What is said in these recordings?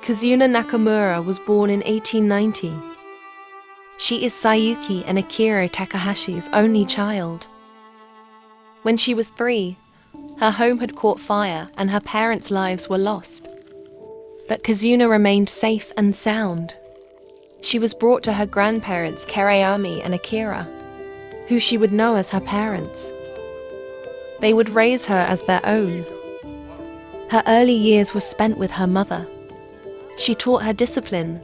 Kazuna Nakamura was born in 1890. She is Sayuki and Akira Takahashi's only child. When she was 3, her home had caught fire and her parents' lives were lost. But Kazuna remained safe and sound. She was brought to her grandparents Karayami and Akira, who she would know as her parents. They would raise her as their own. Her early years were spent with her mother. She taught her discipline.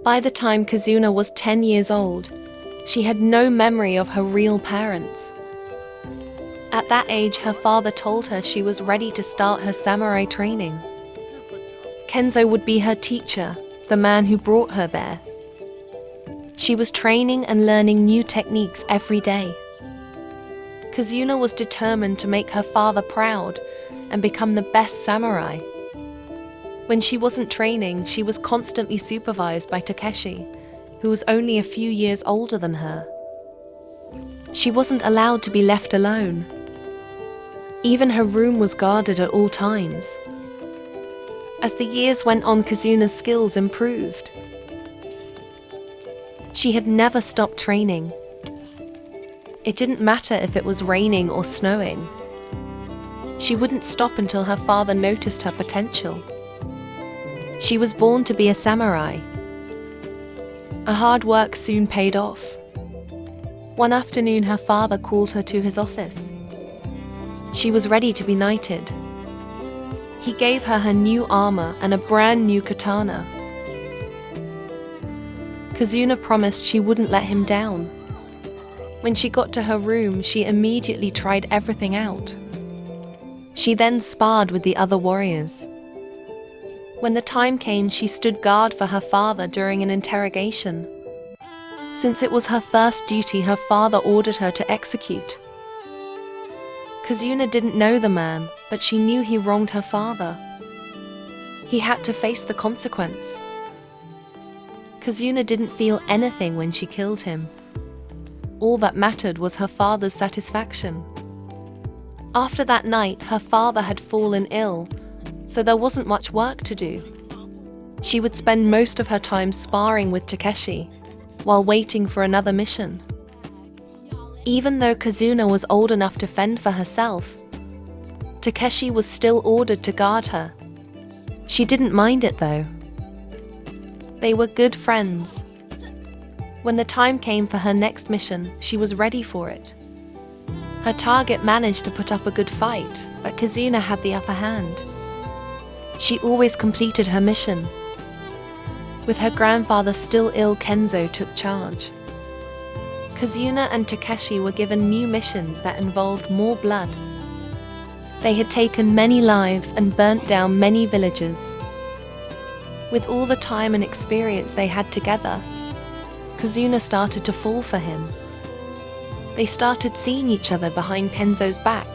By the time Kazuna was 10 years old, she had no memory of her real parents. At that age, her father told her she was ready to start her samurai training. Kenzo would be her teacher, the man who brought her there. She was training and learning new techniques every day. Kazuna was determined to make her father proud and become the best samurai. When she wasn't training, she was constantly supervised by Takeshi, who was only a few years older than her. She wasn't allowed to be left alone. Even her room was guarded at all times. As the years went on, Kazuna's skills improved. She had never stopped training. It didn't matter if it was raining or snowing. She wouldn't stop until her father noticed her potential. She was born to be a samurai. Her hard work soon paid off. One afternoon, her father called her to his office. She was ready to be knighted. He gave her new armor and a brand new katana. Kazuna promised she wouldn't let him down. When she got to her room, she immediately tried everything out. She then sparred with the other warriors. When the time came, she stood guard for her father during an interrogation. Since it was her first duty, her father ordered her to execute. Kazuna didn't know the man, but she knew he wronged her father. He had to face the consequence. Kazuna didn't feel anything when she killed him. All that mattered was her father's satisfaction. After that night, her father had fallen ill, so there wasn't much work to do. She would spend most of her time sparring with Takeshi, while waiting for another mission. Even though Kazuna was old enough to fend for herself, Takeshi was still ordered to guard her. She didn't mind it though. They were good friends. When the time came for her next mission, she was ready for it. Her target managed to put up a good fight, but Kazuna had the upper hand. She always completed her mission. With her grandfather still ill, Kenzo took charge. Kazuna and Takeshi were given new missions that involved more blood. They had taken many lives and burnt down many villages. With all the time and experience they had together, Kazuna started to fall for him. They started seeing each other behind Kenzo's back.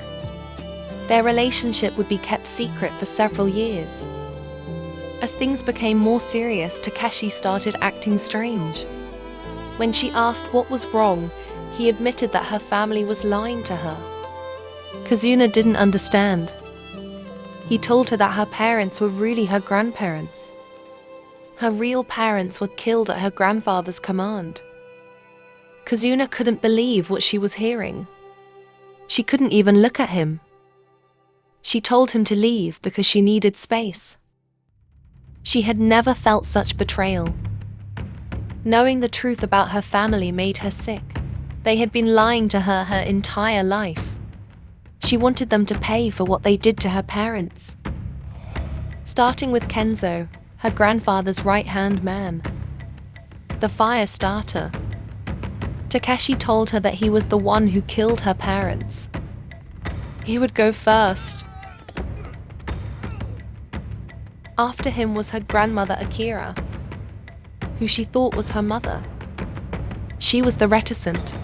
Their relationship would be kept secret for several years. As things became more serious, Takeshi started acting strange. When she asked what was wrong, he admitted that her family was lying to her. Kazuna didn't understand. He told her that her parents were really her grandparents. Her real parents were killed at her grandfather's command. Kazuna couldn't believe what she was hearing. She couldn't even look at him. She told him to leave because she needed space. She had never felt such betrayal. Knowing the truth about her family made her sick. They had been lying to her entire life. She wanted them to pay for what they did to her parents. Starting with Kenzo, her grandfather's right-hand man. The fire starter. Takeshi told her that he was the one who killed her parents. He would go first. After him was her grandmother Akira, who she thought was her mother. She was the reticent.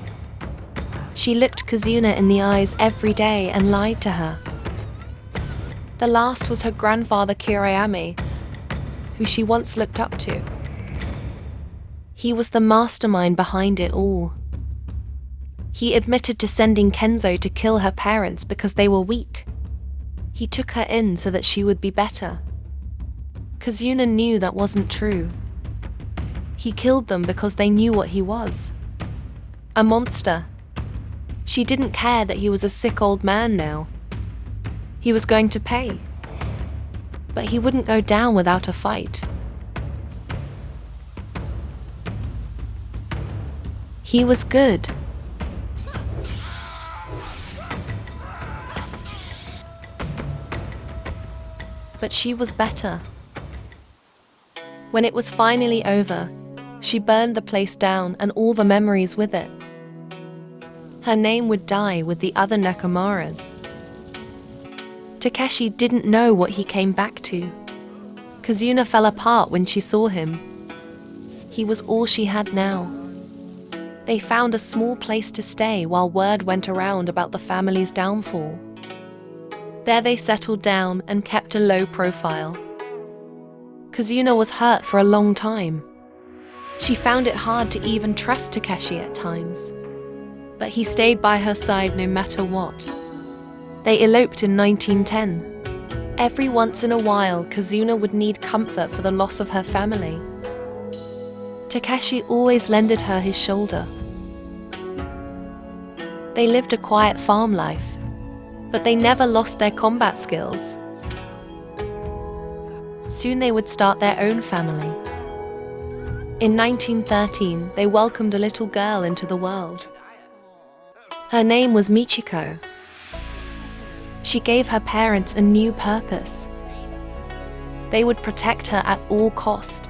She looked Kazuna in the eyes every day and lied to her. The last was her grandfather Kirayami, who she once looked up to. He was the mastermind behind it all. He admitted to sending Kenzo to kill her parents because they were weak. He took her in so that she would be better. Kazuna knew that wasn't true. He killed them because they knew what he was. A monster. She didn't care that he was a sick old man now. He was going to pay. But he wouldn't go down without a fight. He was good. But she was better. When it was finally over, she burned the place down and all the memories with it. Her name would die with the other Nakamuras. Takeshi didn't know what he came back to. Kazuna fell apart when she saw him. He was all she had now. They found a small place to stay while word went around about the family's downfall. There they settled down and kept a low profile. Kazuna was hurt for a long time. She found it hard to even trust Takeshi at times. But he stayed by her side no matter what. They eloped in 1910. Every once in a while, Kazuna would need comfort for the loss of her family. Takeshi always lended her his shoulder. They lived a quiet farm life, but they never lost their combat skills. Soon they would start their own family. In 1913, they welcomed a little girl into the world. Her name was Michiko. She gave her parents a new purpose. They would protect her at all cost.